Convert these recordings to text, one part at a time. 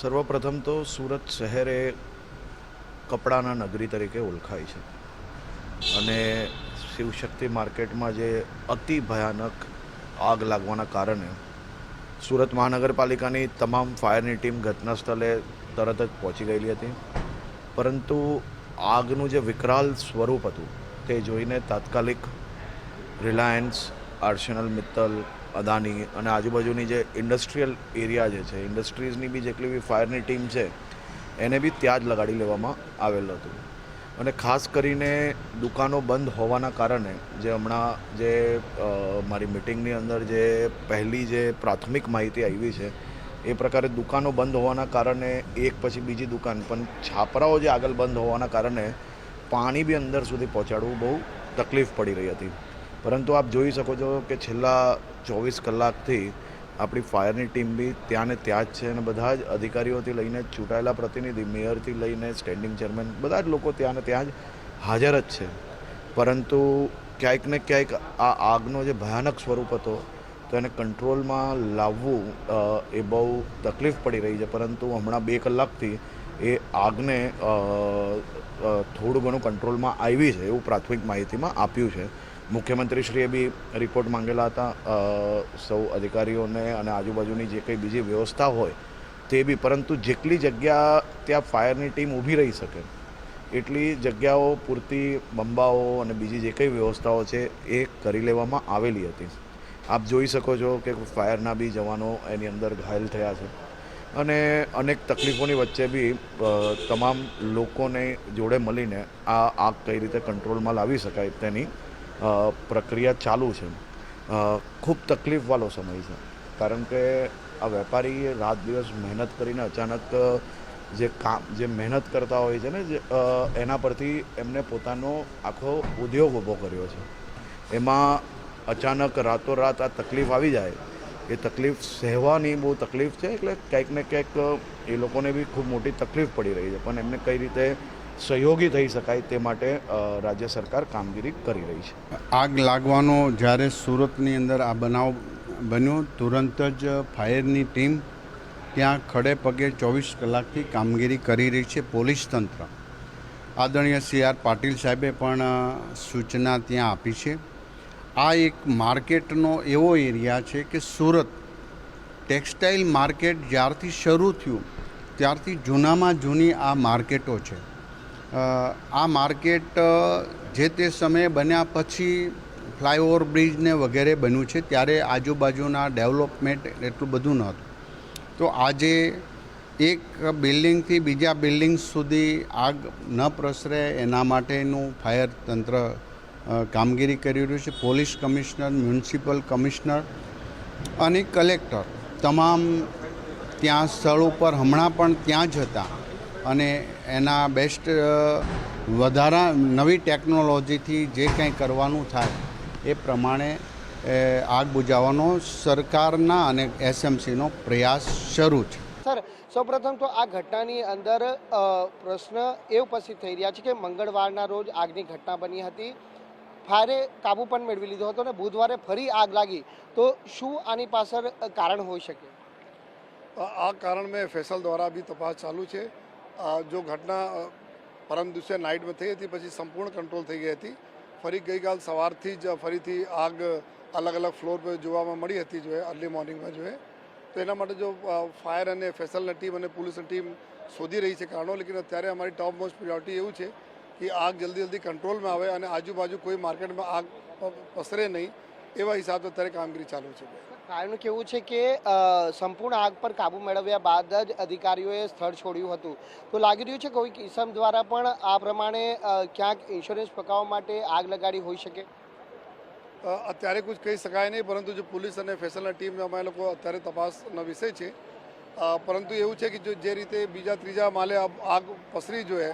સર્વપ્રથમ તો સુરત શહેર એ કપડાના નગરી તરીકે ઓળખાય છે અને શિવશક્તિ માર્કેટમાં જે અતિ ભયાનક આગ લાગવાના કારણે સુરત મહાનગરપાલિકાની તમામ ફાયરની ટીમ ઘટના સ્થળે તરત જ પહોંચી ગયેલી હતી. પરંતુ આગનું જે વિકરાલ સ્વરૂપ હતું તે જોઈને તાત્કાલિક રિલાયન્સ, આર્સેનલ મિત્તલ, અદાની અને આજુબાજુની જે ઇન્ડસ્ટ્રીયલ એરિયા જે છે, ઇન્ડસ્ટ્રીઝની બી જેટલી બી ફાયરની ટીમ છે એને બી ત્યાં જ લગાડી લેવામાં આવેલું હતું. અને ખાસ કરીને દુકાનો બંધ હોવાના કારણે જે હમણાં જે મારી મિટિંગની અંદર જે પહેલી જે પ્રાથમિક માહિતી આવી છે એ પ્રકારે દુકાનો બંધ હોવાના કારણે એક પછી બીજી દુકાન, પણ છાપરાઓ જે આગળ બંધ હોવાના કારણે પાણી બી અંદર સુધી પહોંચાડવું બહુ તકલીફ પડી રહી હતી. પરંતુ આપ જોઈ શકો છો કે છેલ્લા 24 કલાકથી આપણી ફાયરની ટીમ બી ત્યાં ને ત્યાં જ છે અને બધા જ અધિકારીઓથી લઈને ચૂંટાયેલા પ્રતિનિધિ, મેયરથી લઈને સ્ટેન્ડિંગ ચેરમેન, બધા જ લોકો ત્યાં ને ત્યાં જ હાજર જ છે. પરંતુ ક્યાંક ને ક્યાંક આ આગનો જે ભયાનક સ્વરૂપ હતો તો એને કંટ્રોલમાં લાવવું એ બહુ તકલીફ પડી રહી છે. પરંતુ હમણાં 2 કલાકથી એ આગને થોડું ઘણું કંટ્રોલમાં આવી છે એવું પ્રાથમિક માહિતીમાં આપ્યું છે. મુખ્યમંત્રીશ્રીએ બી રિપોર્ટ માંગેલા હતા સૌ અધિકારીઓને અને આજુબાજુની જે કંઈ બીજી વ્યવસ્થા હોય તે બી, પરંતુ જેટલી જગ્યા ત્યાં ફાયરની ટીમ ઊભી રહી શકે એટલી જગ્યાઓ પૂરતી બંબાઓ અને બીજી જે કંઈ વ્યવસ્થાઓ છે એ કરી લેવામાં આવેલી હતી. આપ જોઈ શકો છો કે ફાયરના બી જવાનો એની અંદર ઘાયલ થયા છે અને અનેક તકલીફોની વચ્ચે બી તમામ લોકોને જોડે મળીને આ આગ કઈ રીતે કંટ્રોલમાં લાવી શકાય તેની પ્રક્રિયા ચાલુ છે. ખૂબ તકલીફવાળો સમય છે, કારણ કે આ વેપારી રાત દિવસ મહેનત કરીને અચાનક જે મહેનત કરતા હોય છે ને એના પરથી એમને પોતાનો આખો ઉદ્યોગ ઊભો કર્યો છે. એમાં અચાનક રાતોરાત આ તકલીફ આવી જાય એ તકલીફ સહેવાની બહુ તકલીફ છે. એટલે ક્યાંક ને ક્યાંક એ લોકોને બી ખૂબ મોટી તકલીફ પડી રહી છે, પણ એમને કઈ રીતે સહયોગી થઈ શકાય તે માટે રાજ્ય સરકાર કામગીરી કરી રહી છે. આગ લાગવાનો જ્યારે સુરતની અંદર આ બનાવ બન્યો, તુરંત જ ફાયરની ટીમ ત્યાં ખડે પગે 24 કલાકથી કામગીરી કરી રહી છે. પોલીસ તંત્ર, આદરણીય CR પાટીલ સાહેબે પણ સૂચના ત્યાં આપી છે. આ એક માર્કેટનો એવો એરિયા છે કે સુરત ટેક્સટાઇલ માર્કેટ જ્યારથી શરૂ થયું ત્યારથી જૂનામાં જૂની આ માર્કેટો છે. આ માર્કેટ જે તે સમયે બન્યા પછી ફ્લાયઓવર બ્રિજને વગેરે બન્યું છે, ત્યારે આજુબાજુના ડેવલપમેન્ટ એટલું બધું નહોતું. તો આજે એક બિલ્ડિંગથી બીજા બિલ્ડિંગ સુધી આગ ન પ્રસરે એના માટેનું ફાયર તંત્ર કામગીરી કરી રહ્યું છે. પોલીસ કમિશનર, મ્યુનિસિપલ કમિશનર અને કલેક્ટર તમામ ત્યાં સ્થળ ઉપર હમણાં પણ ત્યાં જ હતા અને એના બેસ્ટ વધારા નવી ટેકનોલોજીથી જે કંઈ કરવાનું થાય એ પ્રમાણે આગ બુઝાવવાનો સરકારના અને SMCનો પ્રયાસ શરૂ છે. સર, સૌપ્રથમ તો આ ઘટનાની અંદર પ્રશ્ન એ ઉપસ્થિત થઈ રહ્યા છે કે મંગળવારના રોજ આગની ઘટના બની હતી, ફાયરે કાબુ પણ મેળવી લીધો હતો અને બુધવારે ફરી આગ લાગી, તો શું આની પાછળ કારણ હોઈ શકે? આ કારણ में ફેસલ દ્વારા બી તપાસ ચાલુ છે. જો ઘટના પરમ દિવસે નાઇટમાં થઈ હતી પછી સંપૂર્ણ કંટ્રોલ થઈ ગઈ હતી. ફરી ગઈકાલ સવારથી જ ફરીથી આગ અલગ અલગ ફ્લોર પર જોવામાં મળી હતી જોઈએ અર્લી મોર્નિંગમાં જોઈએ. તો એના માટે જો ફાયર અને ફેસલની ટીમ અને પોલીસની ટીમ શોધી રહી છે કારણો. લેકિન અત્યારે અમારી ટોપ મોસ્ટ પ્રિયોરિટી એવું છે કે આગ જલ્દી કંટ્રોલમાં આવે અને આજુબાજુ કોઈ માર્કેટમાં આગ પસરે નહીં એવા હિસાબે અત્યારે કામગીરી ચાલુ છે. ફાયરનું કહેવું છે કે સંપૂર્ણ આગ પર કાબૂ મેળવ્યા બાદ જ અધિકારીઓએ સ્થળ છોડ્યું હતું. તો લાગી રહ્યું છે કોઈ કિસ્મ દ્વારા પણ આ પ્રમાણે ક્યાંક ઇન્સ્યોરન્સ પકાવવા માટે આગ લગાડી હોઈ શકે? અત્યારે कुछ કહી શકાય નહીં, પરંતુ જો પોલીસ અને ફેસલના ટીમ અમે લોકો અત્યારે તપાસનો વિષય છે. પરંતુ એવું છે કે જો જે રીતે બીજા ત્રીજા માલે આગ પસરી જોઈએ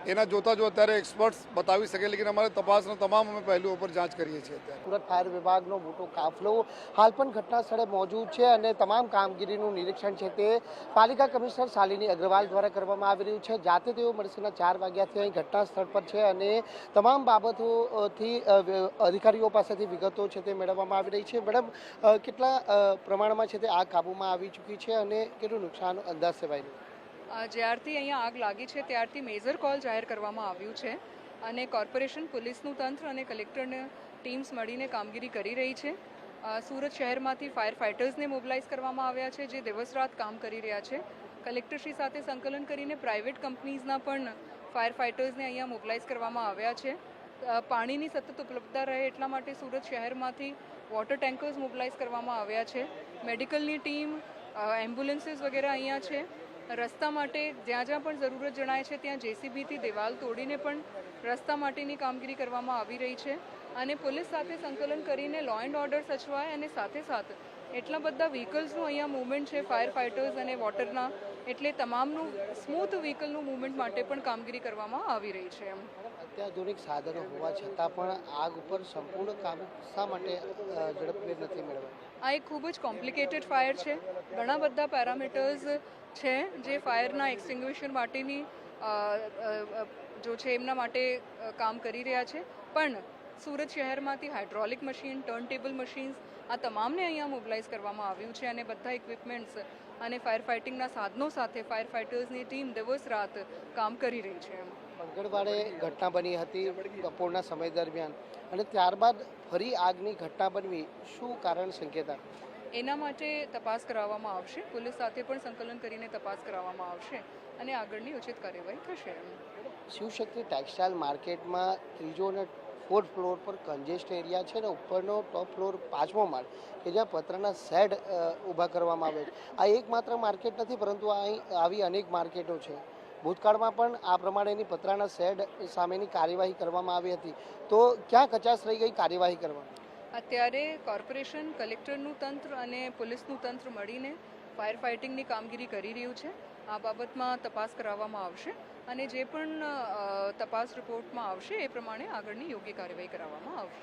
એના જોતા જો અત્યારે એક્સપર્ટ્સ બતાવી શકે, લેકિન અમારે તપાસના તમામ અમે પહેલુઓ પર જાંચ કરીએ છીએ અત્યારે. સુરત ફાયર વિભાગનો મોટો કાફલો હાલ પણ ઘટના સ્થળે મોજૂદ છે અને તમામ કામગીરીનું નિરીક્ષણ છે તે પાલિકા કમિશનર શાલિની અગ્રવાલ દ્વારા કરવામાં આવી રહ્યું છે. જાતે તેઓ મળસીના 4 વાગ્યાથી અહીં ઘટના સ્થળ પર છે અને તમામ બાબતોથી અધિકારીઓ પાસેથી વિગતો છે તે મેળવવામાં આવી રહી છે. મેડમ, કેટલા પ્રમાણમાં છે તે આગ કાબૂમાં આવી ચૂકી છે અને કેટલું નુકસાન અંદાજ સેવાય? જ્યારથી અહીંયા આગ લાગી છે ત્યારથી મેજર કોલ જાહેર કરવામાં આવ્યું છે અને કોર્પોરેશન, પોલીસનું તંત્ર અને કલેક્ટરની ટીમ્સ મળીને કામગીરી કરી રહી છે. સુરત શહેરમાંથી ફાયર ફાઇટર્સને મોબિલાઇઝ કરવામાં આવ્યા છે જે દિવસ રાત કામ કરી રહ્યા છે. કલેક્ટરશ્રી સાથે સંકલન કરીને પ્રાઇવેટ કંપનીઝના પણ ફાયર ફાઇટર્સને અહીંયા મોબિલાઇઝ કરવામાં આવ્યા છે. પાણીની સતત ઉપલબ્ધતા રહે એટલા માટે સુરત શહેરમાંથી વોટર ટેન્કર્સ મોબિલાઇઝ કરવામાં આવ્યા છે. મેડિકલની ટીમ, એમ્બ્યુલન્સીસ વગેરે અહીંયા છે. રસ્તા માટે જ્યાં જ્યાં પણ જરૂરત જણાય છે ત્યાં જેસીબીથી દેવાલ તોડીને પણ રસ્તા માટેની કામગીરી કરવામાં આવી રહી છે અને પોલીસ સાથે સંકલન કરીને લો એન્ડ ઓર્ડર સચવાય અને સાથે સાથે એટલા બધા વ્હીકલ્સનું અહીંયા મૂવમેન્ટ છે ફાયર ફાઇટર્સ અને વોટરના, એટલે તમામનું સ્મૂથ વ્હીકલનું મૂવમેન્ટ માટે પણ કામગીરી કરવામાં આવી રહી છે. અત્યાધુનિક સાધનો હોવા છતાં પણ આગ ઉપર સંપૂર્ણ કાબુ શા માટે ઝડપભેર નથી મેળવાય? આ એક ખૂબ જ કોમ્પ્લિકેટેડ ફાયર છે. ઘણા બધા પેરામીટર્સ છે જે ફાયરના એક્સટિંગ્વિશન માટેની જો છે એમના માટે કામ કરી રહ્યા છે. પણ સુરત શહેરમાંથી hydraulic machine, turn table machines આ તમામને અહીંયા મોબિલાઇઝ કરવામાં આવ્યું છે અને બધા ઇક્વિપમેન્ટ્સ અને ફાયર ફાઇટિંગના સાધનો સાથે ફાયર ફાઇટર્સની ટીમ દિવસ રાત કામ કરી રહી છે. મંગળવારે ઘટના બની હતી બપોરના સમય દરમિયાન અને ત્યારબાદ ફરી આગની ઘટના બનવી, શું કારણ સંકેતા? એના માટે તપાસ કરાવવામાં આવશે. પોલીસ સાથે પણ સંકલન કરીને તપાસ કરાવવામાં આવશે અને આગળની ઉચિત કાર્યવાહી થશે. શિવશક્તિ ટેક્સટાઇલ માર્કેટમાં ત્રીજો અને 4th ફ્લોર પર કન્જેસ્ટ એરિયા છે અને ઉપરનો ટોપ ફ્લોર 5મો માળ કે જ્યાં પતરાના શેડ ઊભા કરવામાં આવે છે. આ એકમાત્ર માર્કેટ નથી પરંતુ અહીં આવી અનેક માર્કેટો છે. ભૂતકાળમાં પણ આ પ્રમાણેની પતરાના શેડ સામેની કાર્યવાહી કરવામાં આવી હતી, તો ક્યાં કચાશ રહી ગઈ કાર્યવાહી કરવાની? અત્યારે કોર્પોરેશન, કલેક્ટરનું તંત્ર અને પોલીસનું તંત્ર મળીને ફાયર ફાઇટિંગની કામગીરી કરી રહ્યું છે. આ બાબતમાં તપાસ કરાવવામાં આવશે અને જે પણ તપાસ રિપોર્ટમાં આવશે એ પ્રમાણે આગળની યોગ્ય કાર્યવાહી કરાવવામાં આવશે.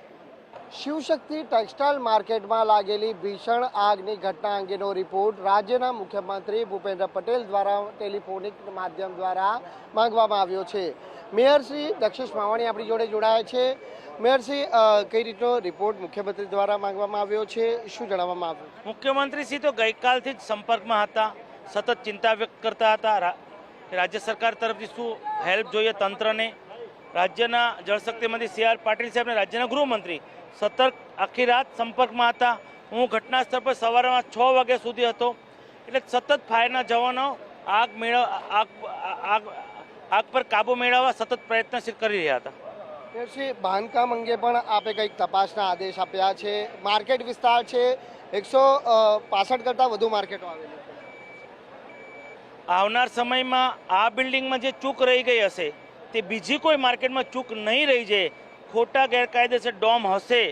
શિવશક્તિ ટેક્સટાઇલ માર્કેટમાં લાગેલી ભીષણ આગની ઘટના અંગેનો રિપોર્ટ રાજ્યના મુખ્યમંત્રી ભૂપેન્દ્ર પટેલ દ્વારા ટેલિફોનિક માધ્યમ દ્વારા માંગવામાં આવ્યો છે. મેયર શ્રી દક્ષેશ માવાણી આપણી જોડે જોડાયા છે. મેયર શ્રી, કઈ રીતનો રિપોર્ટ મુખ્યમંત્રી દ્વારા માંગવામાં આવ્યો છે, શું જણાવવામાં આવ્યું? મુખ્યમંત્રી શ્રી તો ગઈકાલથી જ સંપર્કમાં હતા, સતત ચિંતા વ્યક્ત કરતા હતા રાજ્ય સરકાર તરફથી શું હેલ્પ જોઈએ તંત્રને. રાજ્યના જળશક્તિ મંત્રી સી આર પાટીલ સાહેબ અને રાજ્યના ગૃહમંત્રી સતર્ક આખી રાત સંપર્કમાં હતા. હું ઘટના સ્થળ પર સવારમાં 6 વાગ્યા સુધી હતો. એટલે સતત ફાયરના જવાનો આગ પર કાબુ મેળવવા સતત પ્રયત્નશીલ કરી રહ્યા હતા. બાંધકામ અંગે પણ આપે કંઈક તપાસના આદેશ આપ્યા છે. માર્કેટ વિસ્તાર છે, 165 કરતાં વધુ માર્કેટો આવેલી છે. આવનાર સમયમાં આ બિલ્ડિંગમાં જે ચૂક રહી ગઈ હશે તે બીજી કોઈ માર્કેટમાં ચૂક નહીં રહી જાય. ખોટા ગેરકાયદેસર ડોમ હશે,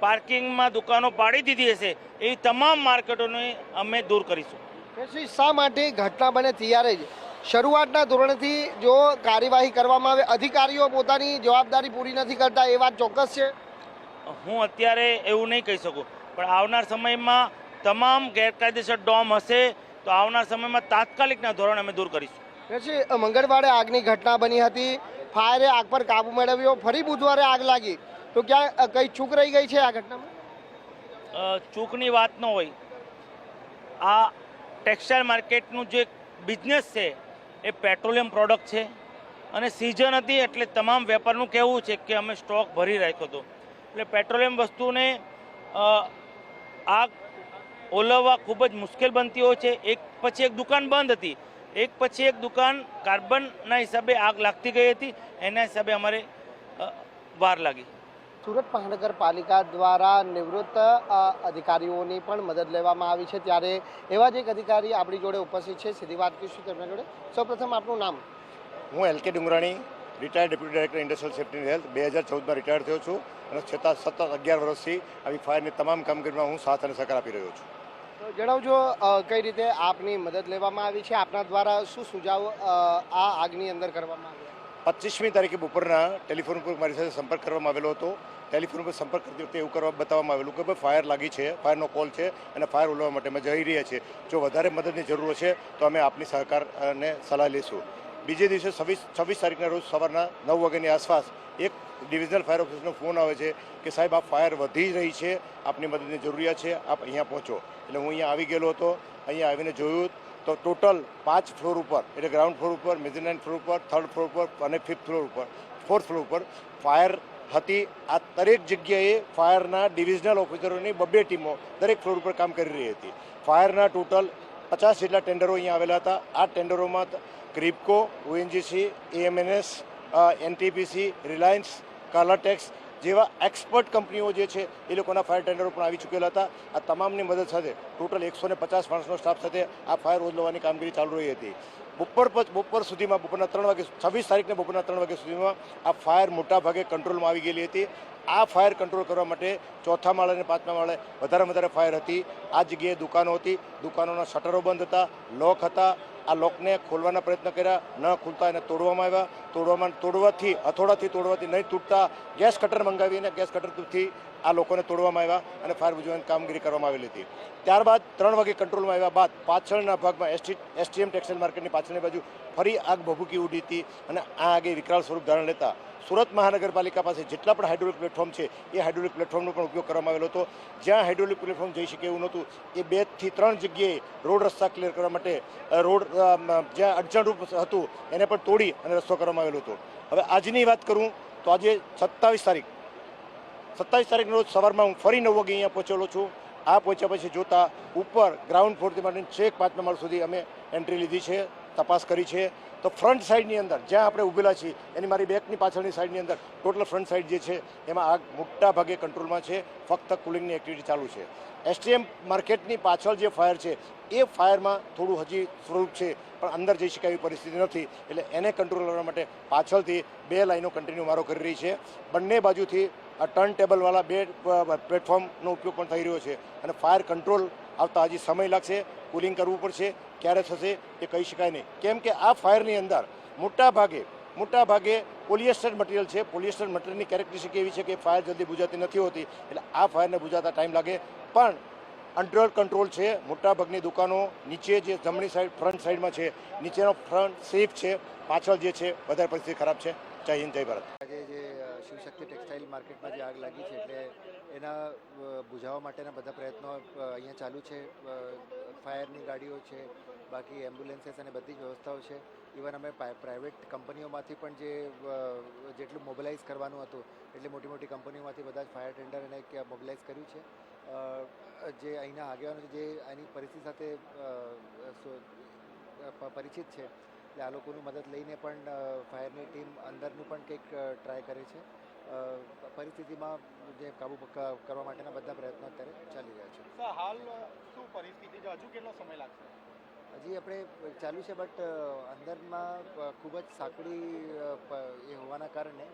પાર્કિંગમાં દુકાનો પાડી દીધી હશે, એવી તમામ માર્કેટોને અમે દૂર કરીશું. શા માટે ઘટના બને ત્યારે જ શરૂઆતના ધોરણેથી જો કાર્યવાહી કરવામાં આવે, અધિકારીઓ પોતાની જવાબદારી પૂરી નથી કરતા, એ વાત ચોક્કસ છે? હું અત્યારે એવું નહીં કહી શકું, પણ આવનાર સમયમાં તમામ ગેરકાયદેસર ડોમ હશે તો આવનાર સમયમાં તાત્કાલિકના ધોરણે અમે દૂર કરીશું. મંગળવારે આગની ઘટના બની હતી, ફાયરે આગ પર કાબુ મેળવ્યો, ફરી બુધવારે આગ લાગી, તો ક્યાં કઈ ચૂક રહી ગઈ છે આ ઘટનામાં? ચૂકની વાત ન હોય. આ ટેક્સટાઇલ માર્કેટનું જે બિઝનેસ છે એ પેટ્રોલિયમ પ્રોડક્ટ છે અને સિઝન હતી એટલે તમામ વેપારનું કહેવું છે કે અમે સ્ટોક ભરી રાખ્યો હતો. એટલે પેટ્રોલિયમ વસ્તુને આગ ઓલવવા ખૂબ જ મુશ્કેલ બનતી હોય છે. એક પછી એક દુકાન બંધ હતી, એક પછી એક દુકાન કાર્બનના હિસાબે આગ લાગતી ગઈ હતી, એના હિસાબે અમારે વાર લાગી. સુરત મહાનગરપાલિકા દ્વારા નિવૃત્ત અધિકારીઓની પણ મદદ લેવામાં આવી છે, ત્યારે એવા જ એક અધિકારી આપણી જોડે ઉપસ્થિત છે, સીધી વાત કરીશું તેમના જોડે. સૌપ્રથમ આપનું નામ? હું L K Dungrani, retired deputy director industrial safety and health. 2014માં રિટાયર્ડ થયો છું અને છતાં સતત 11 વર્ષથી આવી ફાયરની તમામ કામગીરીમાં હું સાથ અને સહકાર આપી રહ્યો છું. તો જણાવજો કઈ રીતે આપની મદદ લેવામાં આવી છે, આપના દ્વારા શું સુઝાવ આ આગની અંદર કરવામાં આવ્યા? 25મી તારીખે બપોરના ટેલિફોન પર મારી સાથે સંપર્ક કરવામાં આવેલો હતો. ટેલિફોન પર સંપર્ક કરતી વખતે એવું બતાવવામાં આવેલું કે ભાઈ ફાયર લાગી છે, ફાયરનો કોલ છે અને ફાયર ઓલવવા માટે અમે જઈ રહ્યા છીએ. જો વધારે મદદની જરૂર હશે તો અમે આપની સહકાર અને સલાહ લઈશું. બીજે દિવસે 26 તારીખના રોજ સવારના 9 વાગ્યાની આસપાસ એક ડિવિઝનલ ફાયર ઓફિસરનો ફોન આવે છે કે સાહેબ આ ફાયર વધી રહી છે, આપની મદદની જરૂરિયાત છે, આપ અહીંયા પહોંચો. એટલે હું અહીંયા આવી ગયેલો હતો. અહીંયા આવીને જોયું તો ટોટલ 5 ફ્લોર ઉપર એટલે ગ્રાઉન્ડ ફ્લોર ઉપર, મેઝરનાઇન ફ્લોર ઉપર, 3rd ફ્લોર ઉપર અને 5th ફ્લોર ઉપર, 4th ફ્લોર ઉપર ફાયર હતી. આ દરેક જગ્યાએ ફાયરના ડિવિઝનલ ઓફિસરોની 2 ટીમો દરેક ફ્લોર ઉપર કામ કરી રહી હતી. ફાયરના ટોટલ 50 જેટલા ટેન્ડરો અહીંયા આવેલા હતા. આ ટેન્ડરોમાં Kribhco, ONGC, AMNS, NTPC, Reliance, Caltex જેવા એક્સપર્ટ કંપનીઓ જે છે એ લોકોના ફાયર ટેન્ડરો પણ આવી ચૂકેલા હતા. આ તમામની મદદ સાથે ટોટલ 150 માણસનો સ્ટાફ સાથે આ ફાયર ઓલવવાની કામગીરી ચાલુ રહી હતી. બપોર સુધીમાં બપોરના 3 વાગે 26 તારીખને બપોરના 3 વાગ્યા સુધીમાં આ ફાયર મોટા ભાગે કંટ્રોલમાં આવી ગયેલી હતી. આ ફાયર કંટ્રોલ કરવા માટે 4થા માળે અને 5મા માળે વધારે ફાયર હતી. આ જગ્યાએ દુકાનો હતી, દુકાનોના શટરો બંધ હતા, લોક હતા. આ લોકને ખોલવાના પ્રયત્ન કર્યા, ન ખુલતા એને તોડવામાં આવ્યા. હથોડાથી તોડવાથી નહીં તૂટતા ગેસ કટર મંગાવીને ગેસ કટરથી આ લોકોને તોડવામાં આવ્યા અને ફાયર બુઝાવવાની કામગીરી કરવામાં આવેલી હતી. ત્યારબાદ 3 વાગે કંટ્રોલમાં આવ્યા બાદ પાછળના ભાગમાં એસટીએમ ટેક્સટાઇલ માર્કેટની પાછળની બાજુ ફરી આગ ભભૂકી ઉડી હતી અને આ આગે વિકરાળ સ્વરૂપ ધારણ લેતા સુરત મહાનગરપાલિકા પાસે જેટલા પણ હાઇડ્રોલિક પ્લેટફોર્મ છે એ હાઇડ્રોલિક પ્લેટફોર્મનો પણ ઉપયોગ કરવામાં આવેલો હતો. જ્યાં હાઇડ્રોલિક પ્લેટફોર્મ જઈ શકે એવું નહોતું એ 2 થી 3 જગ્યાએ રોડ રસ્તા ક્લિયર કરવા માટે રોડ જ્યાં અડચણરૂપ હતું એને પણ તોડી અને રસ્તો કરવામાં આવેલો હતો. હવે આજની વાત કરું તો આજે 27 તારીખના રોજ સવારમાં હું ફરી 9 વાગે અહીંયા પહોંચેલો છું. આ પહોંચ્યા પછી જોતા ઉપર ગ્રાઉન્ડ ફ્લોરથી માંડીને છેક 5મા માળ સુધી અમે એન્ટ્રી લીધી છે, તપાસ કરી છે. તો ફ્રન્ટ સાઈડની અંદર જ્યાં આપણે ઊભેલા છીએ એની મારી બેકની પાછળની સાઈડની અંદર ટોટલ ફ્રન્ટ સાઈડ જે છે એમાં આગ મોટા ભાગે કંટ્રોલમાં છે. ફક્ત કુલિંગની એક્ટિવિટી ચાલુ છે. એસટીએમ માર્કેટની પાછળ જે ફાયર છે એ ફાયરમાં થોડું હજી સ્વરૂપ છે પણ અંદર જઈ શકાય એવી પરિસ્થિતિ નથી. એટલે એને કંટ્રોલ કરવા માટે પાછળથી 2 લાઈનો કન્ટિન્યુ મારો કરી રહી છે. બંને બાજુથી આ ટર્ન ટેબલવાળા 2 પ્લેટફોર્મનો ઉપયોગ પણ થઈ રહ્યો છે અને ફાયર કંટ્રોલ આવતા હજી સમય લાગશે. કુલિંગ કરવું પડશે. ક્યારે થશે એ કહી શકાય નહીં, કેમ કે આ ફાયરની અંદર મોટા ભાગે પોલિએસ્ટર મટીરિયલ છે. પોલિએસ્ટર મટીરિયલની કેરેક્ટરિસ્ટિક એવી છે કે ફાયર જલ્દી બુઝાતી નથી હોતી. એટલે આ ફાયરને બુઝાતા ટાઈમ લાગે પણ અંડર કંટ્રોલ છે. મોટાભાગની દુકાનો નીચે જે જમણી સાઈડ ફ્રન્ટ સાઈડમાં છે, નીચેનો ફ્રન્ટ સેફ છે. પાછળ જે છે વધારે પરિસ્થિતિ ખરાબ છે. જય હિન્દ, જય ભારત. આજે જે શિવશક્તિ ટેક્સટાઇલ માર્કેટમાં જે આગ લાગી છે એટલે એના બુઝાવવા માટેના બધા પ્રયત્નો અહીંયા ચાલુ છે. ફાયરની ગાડીઓ છે, બાકી એમ્બ્યુલન્સીસ અને બધી જ વ્યવસ્થાઓ છે. ઇવન અમે પ્રાઇવેટ કંપનીઓમાંથી પણ જેટલું મોબિલાઇઝ કરવાનું હતું એટલે મોટી કંપનીઓમાંથી બધા જ ફાયર ટેન્ડર એને મોબિલાઇઝ કર્યું છે. જે અહીંના આગેવાનો છે જે આની પરિસ્થિતિ સાથે પરિચિત છે એટલે આ લોકોની મદદ લઈને પણ ફાયરની ટીમ અંદરનું પણ કંઈક ટ્રાય કરે છે. પરિસ્થિતિમાં જે કાબૂ કરવા માટેના બધા પ્રયત્નો અત્યારે ચાલી રહ્યા છે. હાલ શું પરિસ્થિતિ છે? હજુ કેટલો સમય લાગશે? હજી આપણે ચાલુ છે બટ અંદરમાં ખૂબ જ સાંકડી એ હોવાના કારણે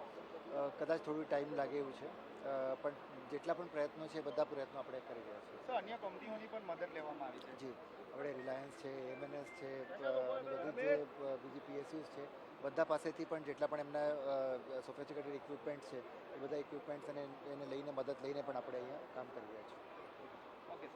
કદાચ થોડું ટાઈમ લાગે એવું છે. પણ જેટલા પણ પ્રયત્નો છે બધા પ્રયત્નો આપણે કરી રહ્યા છીએ. સર, અન્ય કંપનીઓની પણ મદદ લેવામાં આવી છે? જી, આપણે રિલાયન્સ છે, એમએનએસ છે, બધી જે બીજી પીએસયુઝ છે બધા પાસેથી પણ જેટલા પણ એમના સોફિસ્ટિકેટેડ ઇક્વિપમેન્ટ છે એ બધા ઇક્વિપમેન્ટ્સ અને એને લઈને મદદ લઈને પણ આપણે અહીંયા કામ કરી રહ્યા છીએ.